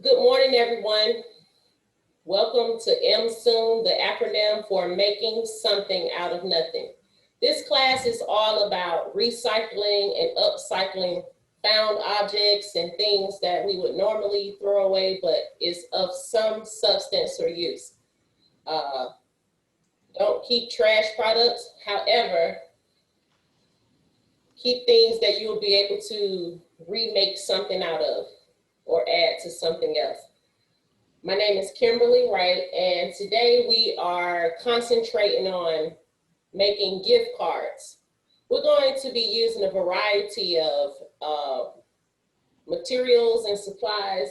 Good morning, everyone. Welcome to MSOON, the acronym for Making Something Out of Nothing. This class is all about recycling and upcycling found objects and things that we would normally throw away, but is of some substance or use. Don't keep trash products. However, keep things that you will be able to remake something out of or add to something else. My name is Kimberlie, Wright, and today we are concentrating on making gift cards. We're going to be using a variety of materials and supplies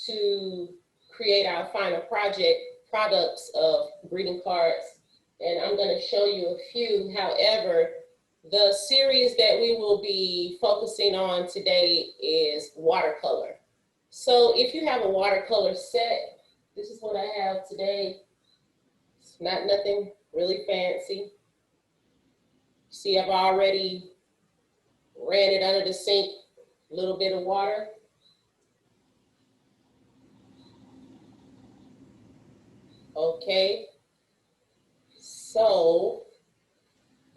to create our final products of greeting cards, and I'm going to show you a few. However, the series that we will be focusing on today is watercolor. So if you have a watercolor set, this is what I have today. It's not nothing really fancy. See, I've already ran it under the sink, a little bit of water. Okay, so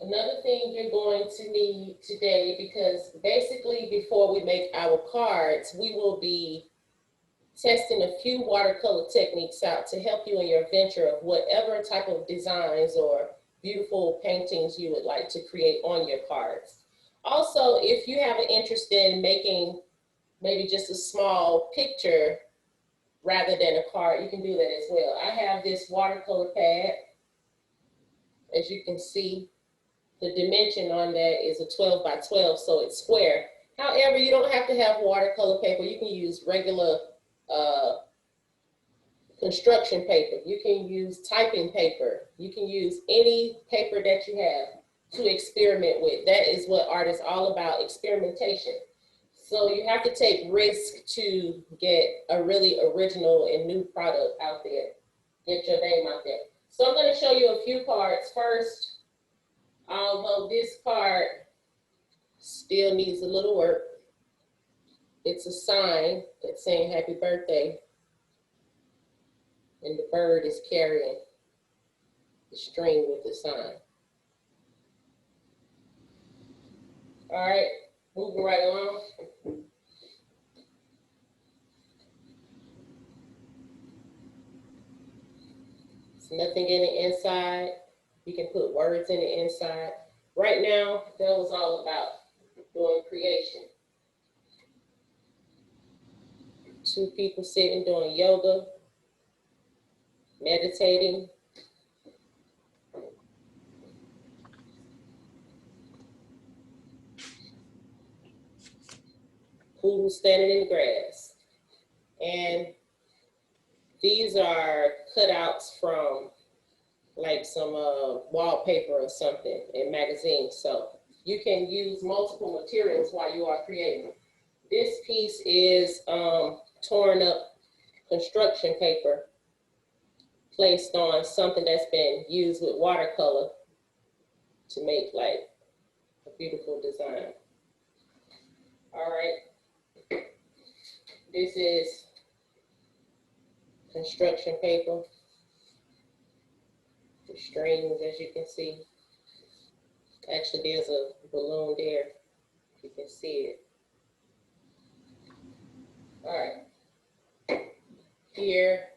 another thing you're going to need today, because basically before we make our cards, we will be testing a few watercolor techniques out to help you in your venture of whatever type of designs or beautiful paintings you would like to create on your cards. Also, if you have an interest in making maybe just a small picture rather than a card, you can do that as well. I have this watercolor pad. As you can see, the dimension on that is a 12 by 12, so it's square. However, you don't have to have watercolor paper. You can use regular construction paper. You can use typing paper. You can use any paper that you have to experiment with. That is what art is all about, experimentation. So you have to take risk to get a really original and new product out there. Get your name out there. So I'm going to show you a few cards first. Although this card still needs a little work. It's a sign that's saying happy birthday. And the bird is carrying the string with the sign. All right, moving right along. There's nothing in the inside. You can put words in the inside. Right now, that was all about doing creation. Two people sitting doing yoga, meditating. Poodle standing in the grass. And these are cutouts from like some wallpaper or something in magazines. So you can use multiple materials while you are creating. This piece is torn up construction paper placed on something that's been used with watercolor to make like a beautiful design. All right, this is construction paper. The strings, as you can see. Actually, there's a balloon there, if you can see it. All right, here.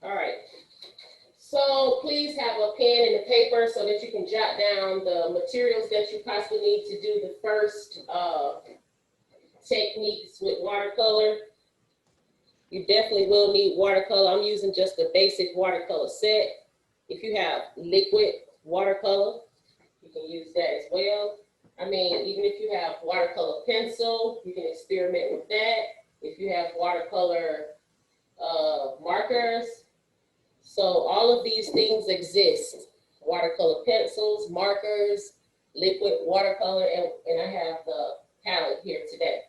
All right, so please have a pen and a paper so that you can jot down the materials that you possibly need to do the first techniques with watercolor. You definitely will need watercolor. I'm using just a basic watercolor set. If you have liquid watercolor, you can use that as well. I mean, even if you have watercolor pencil, you can experiment with that. If you have watercolor markers. So all of these things exist. Watercolor pencils, markers, liquid watercolor, and I have the palette here today.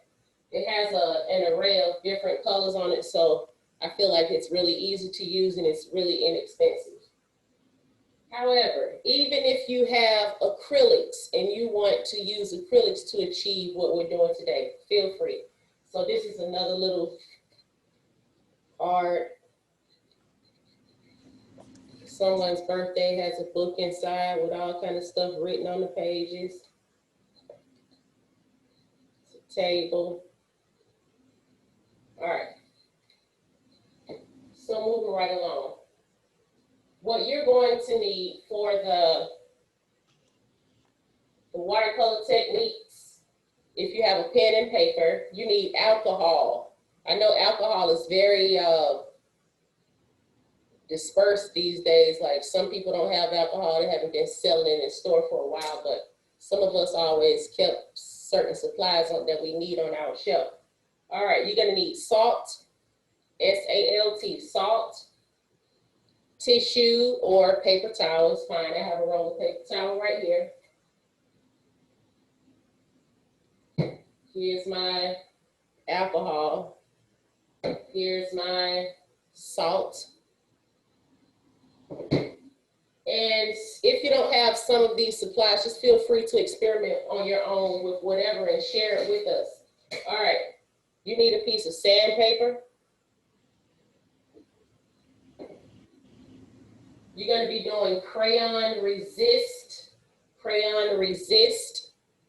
It has an array of different colors on it, so I feel like it's really easy to use and it's really inexpensive. However, even if you have acrylics and you want to use acrylics to achieve what we're doing today, feel free. So this is another little art. Someone's birthday has a book inside with all kind of stuff written on the pages. It's a table. All right. So moving right along. What you're going to need for the watercolor techniques, if you have a pen and paper, you need alcohol. I know alcohol is very dispersed these days. Like some people don't have alcohol, they haven't been selling it in the store for a while, but some of us always kept certain supplies that we need on our shelf. All right, you're gonna need salt, S-A-L-T, salt, tissue or paper towel is fine. I have a roll of paper towel right here. Here's my alcohol. Here's my salt. And if you don't have some of these supplies, just feel free to experiment on your own with whatever and share it with us. All right, you need a piece of sandpaper. You're going to be doing crayon resist.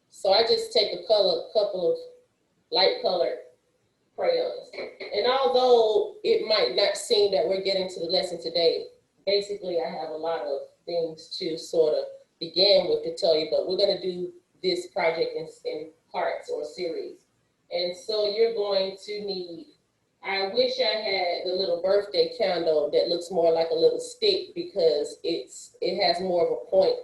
So I just take a couple of light colored crayons. And although it might not seem that we're getting to the lesson today, basically I have a lot of things to sort of begin with to tell you, but we're going to do this project in parts or series. And so you're going to need, I wish I had the little birthday candle that looks more like a little stick because it has more of a point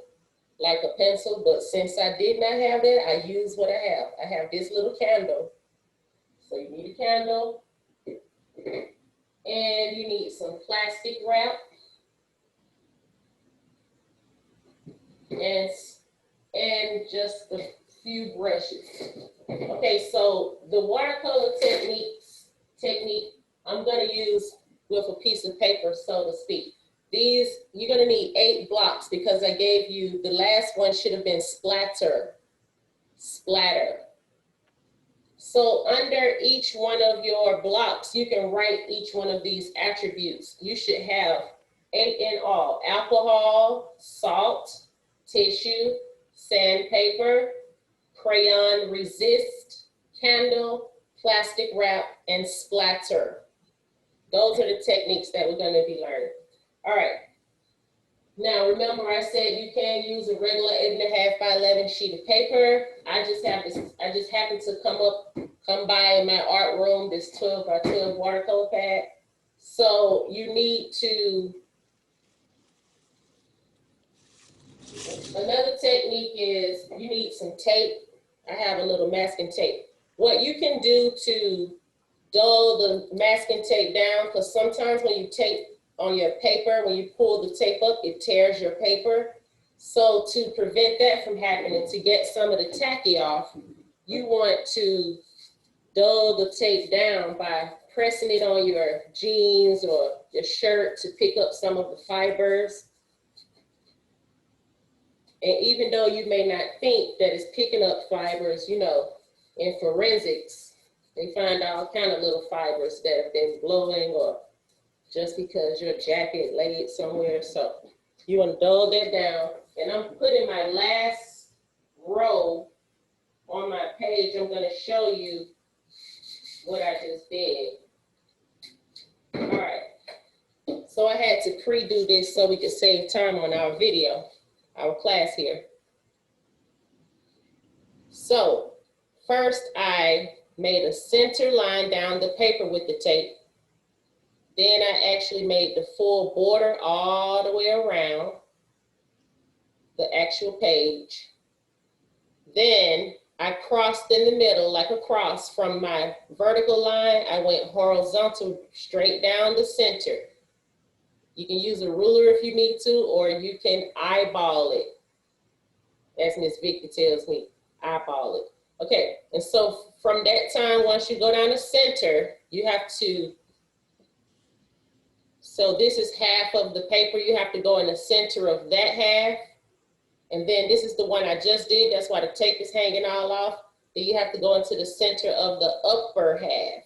like a pencil, but since I did not have that, I use what I have. I have this little candle. So you need a candle, and you need some plastic wrap, and just a few brushes. Okay, so the watercolor technique I'm gonna use with a piece of paper, so to speak. These, you're gonna need 8 blocks because I gave you, the last one should have been splatter. So under each one of your blocks, you can write each one of these attributes. You should have 8 in all: alcohol, salt, tissue, sandpaper, crayon resist, candle, plastic wrap, and splatter. Those are the techniques that we're going to be learning. All right. Now remember, I said you can use a regular 8.5 by 11 sheet of paper. I just happened to come by in my art room this 12 by 12 watercolor pad. So you need to. Another technique is you need some tape. I have a little masking tape. What you can do to dull the masking tape down, because sometimes when you tape on your paper, when you pull the tape up, it tears your paper. So to prevent that from happening, to get some of the tacky off, you want to dull the tape down by pressing it on your jeans or your shirt to pick up some of the fibers. And even though you may not think that it's picking up fibers, you know, in forensics, they find all kind of little fibers that have been blowing or just because your jacket laid somewhere. So you want to dull that down. And I'm putting my last row on my page. I'm going to show you what I just did. All right. So I had to pre-do this so we could save time on our video, our class here. So first I made a center line down the paper with the tape. Then I actually made the full border all the way around the actual page. Then I crossed in the middle like a cross. From my vertical line, I went horizontal straight down the center. You can use a ruler if you need to, or you can eyeball it. As Miss Victor tells me, eyeball it. Okay, and so from that time, once you go down the center, you have to So this is half of the paper. You have to go in the center of that half. And then this is the one I just did. That's why the tape is hanging all off. Then you have to go into the center of the upper half.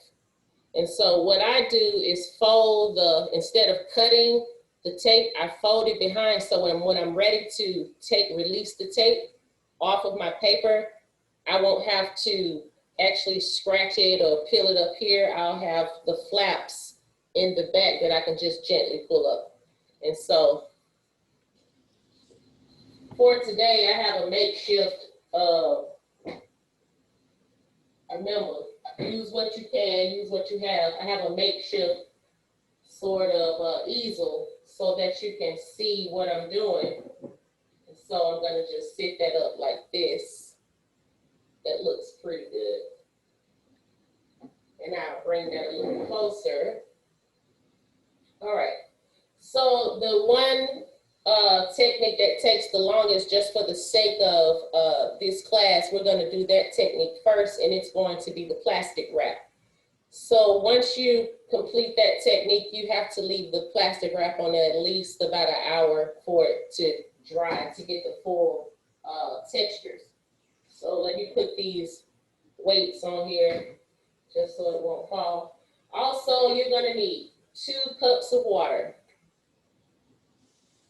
And so what I do is fold instead of cutting the tape, I fold it behind. So when I'm ready to release the tape off of my paper, I won't have to actually scratch it or peel it up here. I'll have the flaps in the back that I can just gently pull up. And so for today, I have a makeshift, remember, use what you can, use what you have. I have a makeshift sort of easel so that you can see what I'm doing. And so I'm gonna just sit that up like this. That looks pretty good. And I'll bring that a little closer. All right, so the one technique that takes the longest, just for the sake of this class, we're going to do that technique first, and it's going to be the plastic wrap. So once you complete that technique, you have to leave the plastic wrap on at least about an hour for it to dry to get the full textures. So let me put these weights on here just so it won't fall. Also, you're going to need 2 cups of water.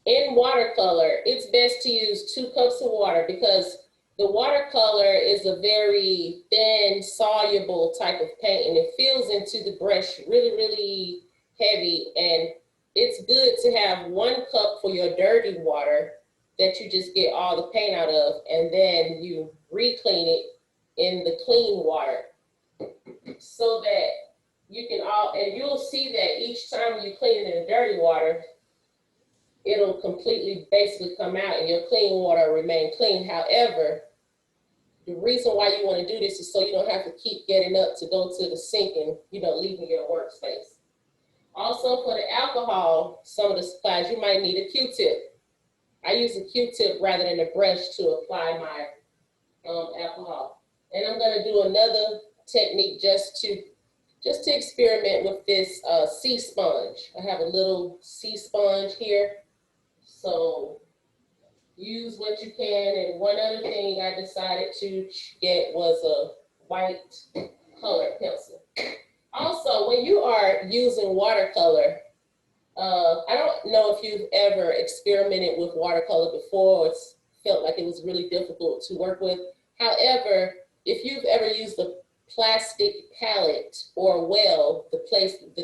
In watercolor, it's best to use 2 cups of water because the watercolor is a very thin, soluble type of paint, and it fills into the brush really, really heavy. And it's good to have 1 cup for your dirty water that you just get all the paint out of, and then you re-clean it in the clean water so that you can and you'll see that each time you clean it in the dirty water, it'll completely basically come out and your clean water will remain clean. However, the reason why you want to do this is so you don't have to keep getting up to go to the sink and, leaving your workspace. Also, for the alcohol, some of the supplies, you might need a Q-tip. I use a Q-tip rather than a brush to apply my alcohol. And I'm going to do another technique just to experiment with this sea sponge. I have a little sea sponge here. So use what you can. And one other thing I decided to get was a white color pencil. Also, when you are using watercolor, I don't know if you've ever experimented with watercolor before, or it's felt like it was really difficult to work with. However, if you've ever used a plastic palette or well, the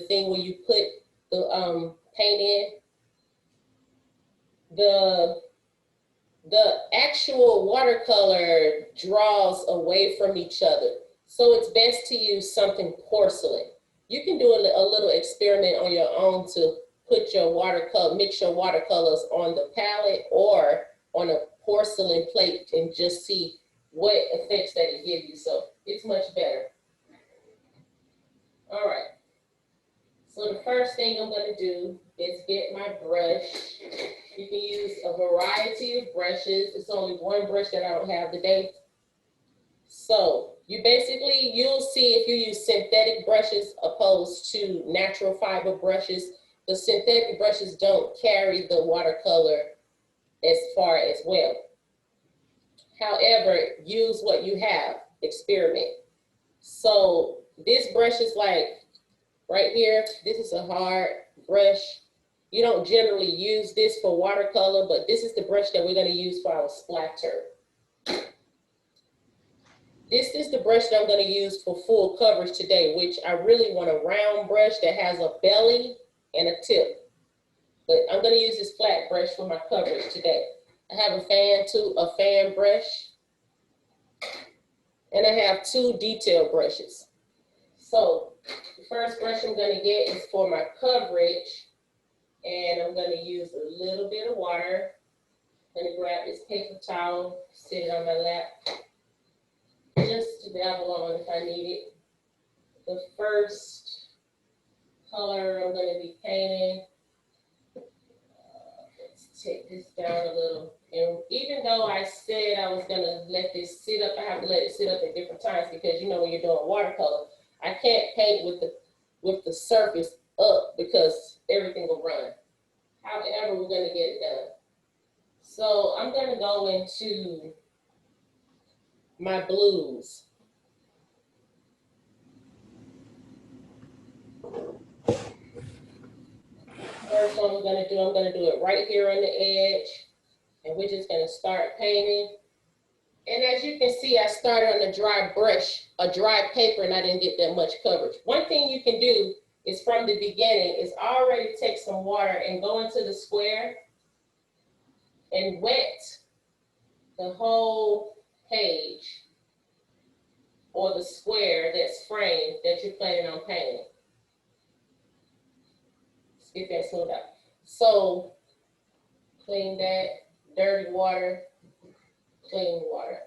thing where you put the paint in, the actual watercolor draws away from each other. So it's best to use something porcelain. You can do a little experiment on your own to put your mix your watercolors on the palette or on a porcelain plate and just see what effects that it gives you. So it's much better. All right. So the first thing I'm going to do is get my brush. You can use a variety of brushes. It's only one brush that I don't have today. So you'll see if you use synthetic brushes opposed to natural fiber brushes, the synthetic brushes don't carry the watercolor as far as well. However, use what you have, experiment. So this brush is like right here. This is a hard brush. You don't generally use this for watercolor, but this is the brush that we're going to use for our splatter. This is the brush that I'm going to use for full coverage today, which I really want a round brush that has a belly and a tip. But I'm going to use this flat brush for my coverage today. I have a fan brush, and I have 2 detail brushes. So the first brush I'm going to get is for my coverage, and I'm going to use a little bit of water. I'm going to grab this paper towel, sit it on my lap, just to dabble on if I need it. The first color I'm going to be painting, let's take this down a little. And even though I said I was going to let this sit up, I have to let it sit up at different times because when you're doing watercolor, I can't paint with the surface up because everything will run. However, we're going to get it done. So I'm going to go into my blues. First one I'm going to do, I'm going to do it right here on the edge. And we're just going to start painting. And as you can see, I started on a dry brush, a dry paper, and I didn't get that much coverage. One thing you can do is from the beginning is already take some water and go into the square and wet the whole page or the square that's framed that you're planning on painting. Let's get that smoothed out. So clean that, dirty water, clean water.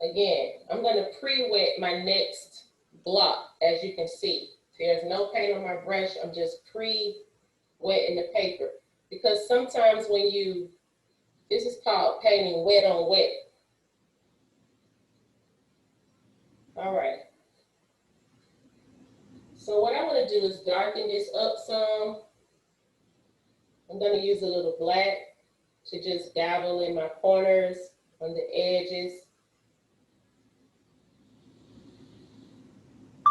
Again, I'm going to pre-wet my next block, as you can see. There's no paint on my brush, I'm just pre-wetting the paper. Because sometimes when this is called painting wet on wet. All right. So what I want to do is darken this up some. I'm going to use a little black to just dabble in my corners, on the edges.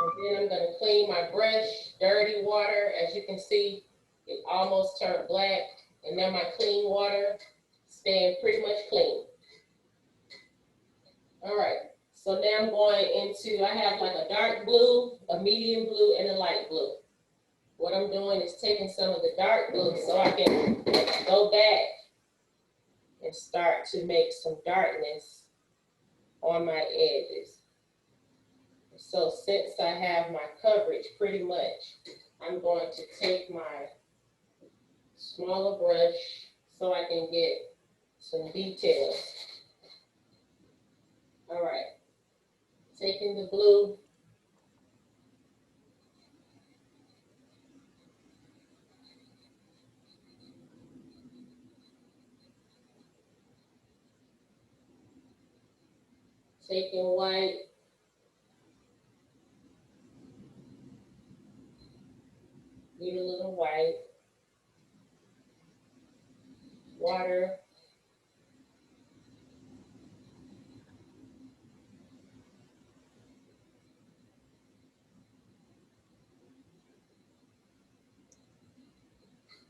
And then I'm going to clean my brush, dirty water. As you can see, it almost turned black. And now my clean water staying pretty much clean. All right, so now I'm going into, I have like a dark blue, a medium blue, and a light blue. What I'm doing is taking some of the dark blue so I can go back and start to make some darkness on my edges. So since I have my coverage pretty much, I'm going to take my smaller brush so I can get some details. All right, taking the blue. Taking white. Need a little white. Water.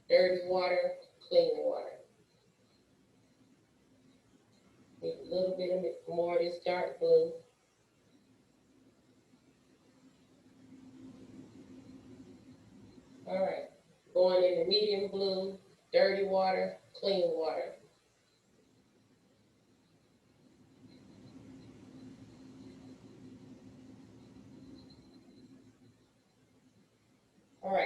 Dirty water, clean water. Need a little bit of more of this dark blue. All right, going in the medium blue, dirty water, clean water. All right,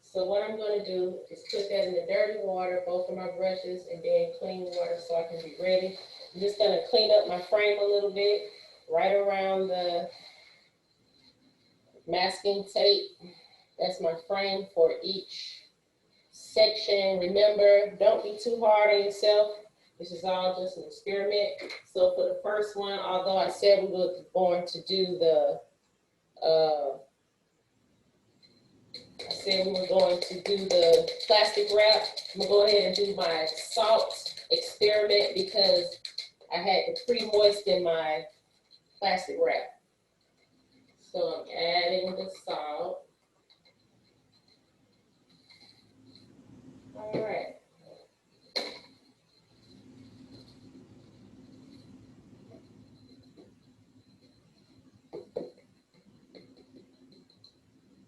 so what I'm going to do is put that in the dirty water, both of my brushes, and then clean water so I can be ready. I'm just going to clean up my frame a little bit, right around the masking tape. That's my frame for each section. Remember, don't be too hard on yourself. This is all just an experiment. So for the first one, although I said we were going to do the plastic wrap, I'm gonna go ahead and do my salt experiment because I had to pre-moisten my plastic wrap. So I'm adding the salt. All right.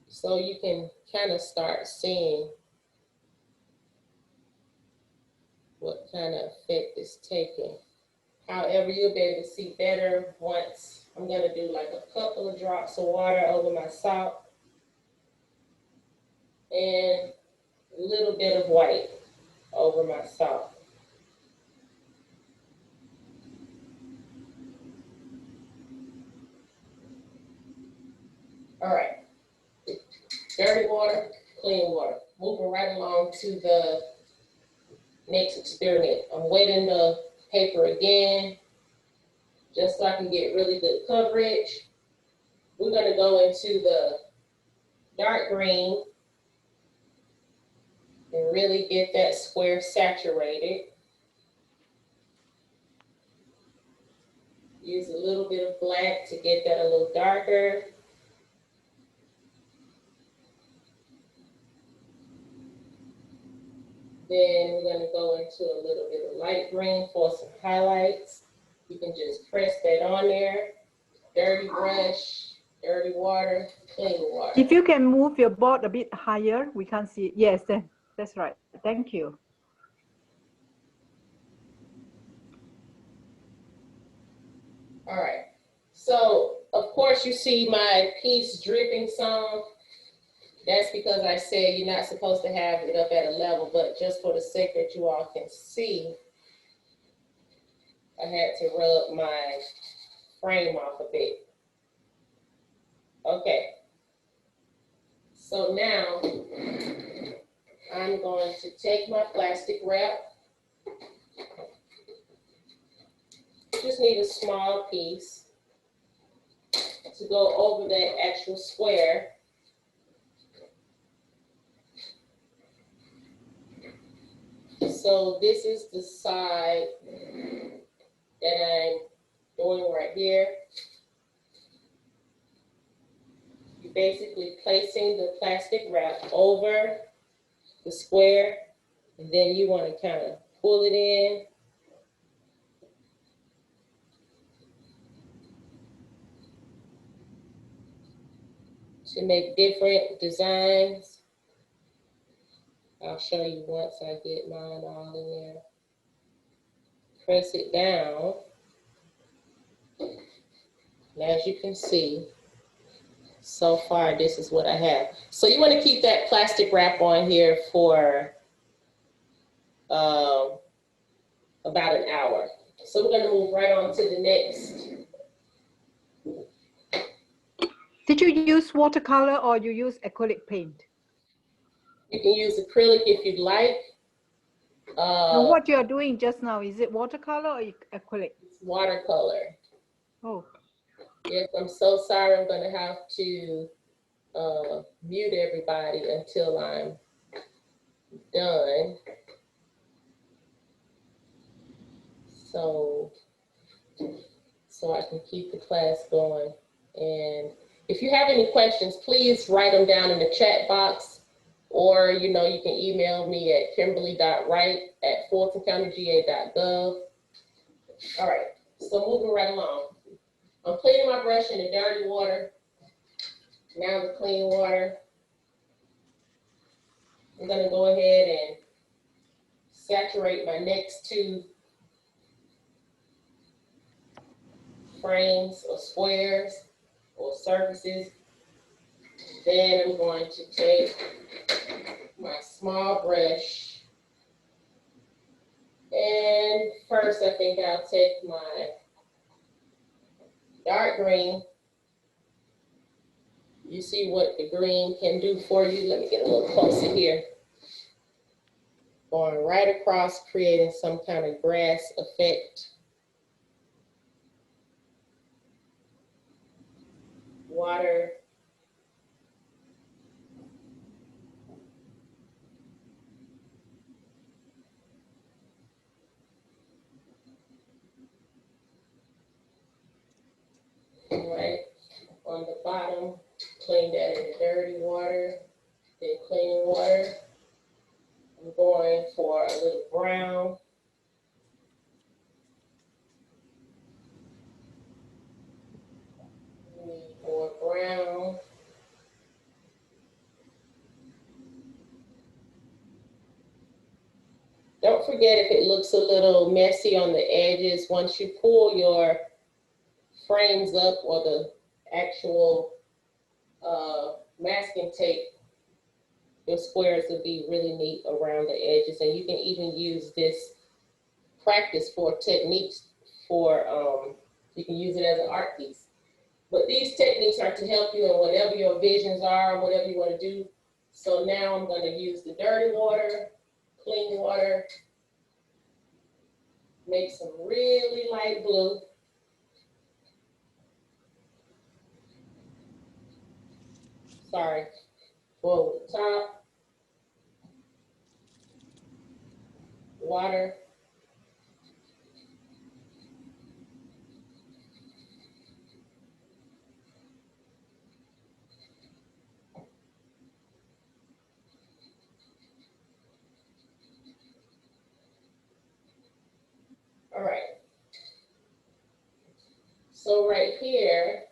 So you can kind of start seeing what kind of effect it's taking. However, you'll be able to see better once I'm going to do like a couple of drops of water over my salt and a little bit of white over my salt. All right, dirty water, clean water. Moving right along to the next experiment. I'm wetting the paper again, just so I can get really good coverage. We're gonna go into the dark green and really get that square saturated. Use a little bit of black to get that a little darker. Then we're going to go into a little bit of light green for some highlights. You can just press that on there. Dirty brush, dirty water, clean water. If you can move your board a bit higher, we can see. Yes, that's right. Thank you. All right. So, of course, you see my piece dripping some. That's because I said you're not supposed to have it up at a level, but just for the sake that you all can see, I had to rub my frame off a bit. Okay. So now I'm going to take my plastic wrap. Just need a small piece to go over that actual square. So this is the side that I'm doing right here. You're basically placing the plastic wrap over the square, and then you want to kind of pull it in. To make different designs. I'll show you once I get mine all in there. Press it down. And as you can see, so far this is what I have. So you want to keep that plastic wrap on here for about an hour. So we're going to move right on to the next. Did you use watercolor or you use acrylic paint? You can use acrylic if you'd like. And what you are doing just now, is it watercolor or acrylic? It's watercolor. Oh. Yes, I'm so sorry. I'm going to have to mute everybody until I'm done. So I can keep the class going. And if you have any questions, please write them down in the chat box, or you can email me at kimberly.wright@fultoncountyga.gov. All right, so moving right along. I'm cleaning my brush in the dirty water. Now the clean water. I'm gonna go ahead and saturate my next two frames or squares or surfaces. Then I'm going to take my small brush, and first I think I'll take my dark green. You see what the green can do for you. Let me get a little closer here. Going right across, creating some kind of grass effect. Water. Right on the bottom, clean that in the dirty water, then clean water. I'm going for a little brown. More brown. Don't forget, if it looks a little messy on the edges, once you pull your frames up, or the actual masking tape, your squares will be really neat around the edges. And you can even use this practice for techniques for, you can use it as an art piece. But these techniques are to help you in whatever your visions are, whatever you want to do. So now I'm going to use the dirty water, clean water, make some really light blue. Sorry, go over the top. water. All right. So right here,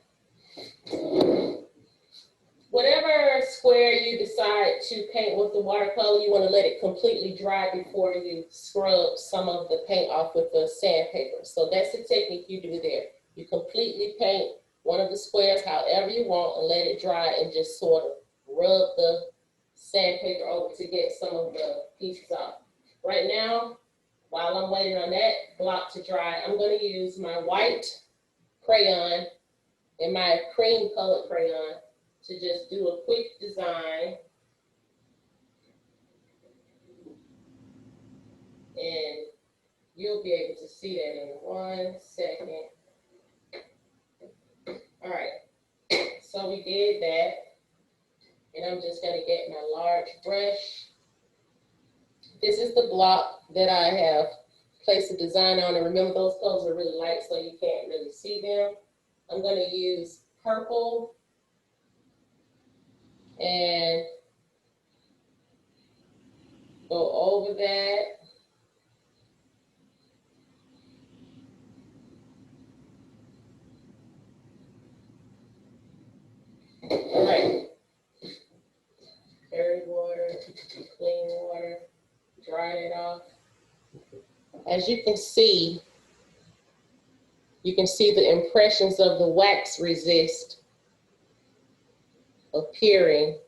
whatever square you decide to paint with the watercolor, you want to let it completely dry before you scrub some of the paint off with the sandpaper. So that's the technique you do there. You completely paint one of the squares however you want and let it dry and just sort of rub the sandpaper over to get some of the pieces off. Right now, while I'm waiting on that block to dry, I'm going to use my white crayon and my cream colored crayon to just do a quick design. And you'll be able to see that in 1 second. All right, so we did that. And I'm just gonna get my large brush. This is the block that I have placed a design on. And remember, those colors are really light, so you can't really see them. I'm gonna use purple and go over that. All right. Dirty water, clean water, dry it off. As you can see the impressions of the wax resist appearing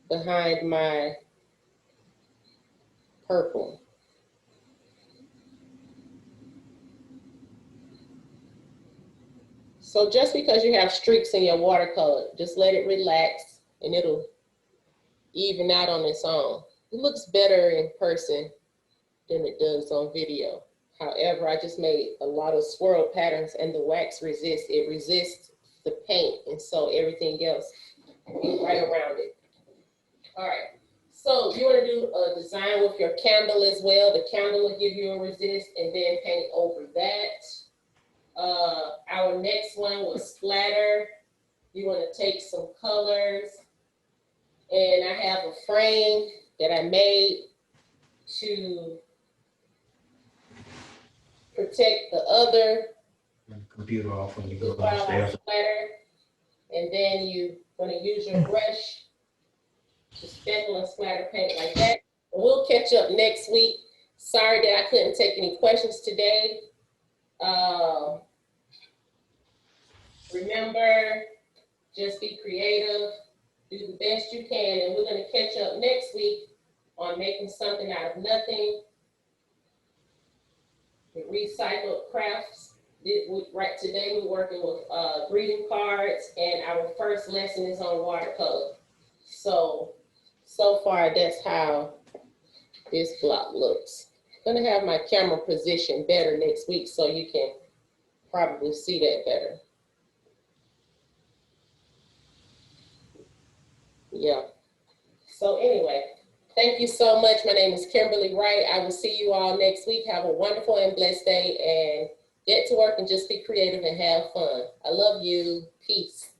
behind my purple. So just because you have streaks in your watercolor, just let it relax and it'll even out on its own. It looks better in person than it does on video. However, I just made a lot of swirl patterns and the wax it resists the paint, and so everything else is right around it. All right, so you want to do a design with your candle as well. The candle will give you a resist and then paint over that. Our next one was splatter. You want to take some colors, and I have a frame that I made to protect the other computer off when you go while I downstairs. splatter. And then you're going to use your brush to speckle and splatter paint like that. We'll catch up next week. Sorry that I couldn't take any questions today. Remember, just be creative, do the best you can, and we're going to catch up next week on making something out of nothing, the recycled crafts. Right today we're working with greeting cards, and our first lesson is on watercolor. So far that's how this block looks. I'm gonna have my camera positioned better next week so you can probably see that better. Yeah. So anyway, thank you so much. My name is Kimberlie Wright. I will see you all next week. Have a wonderful and blessed day, and get to work and just be creative and have fun. I love you. Peace.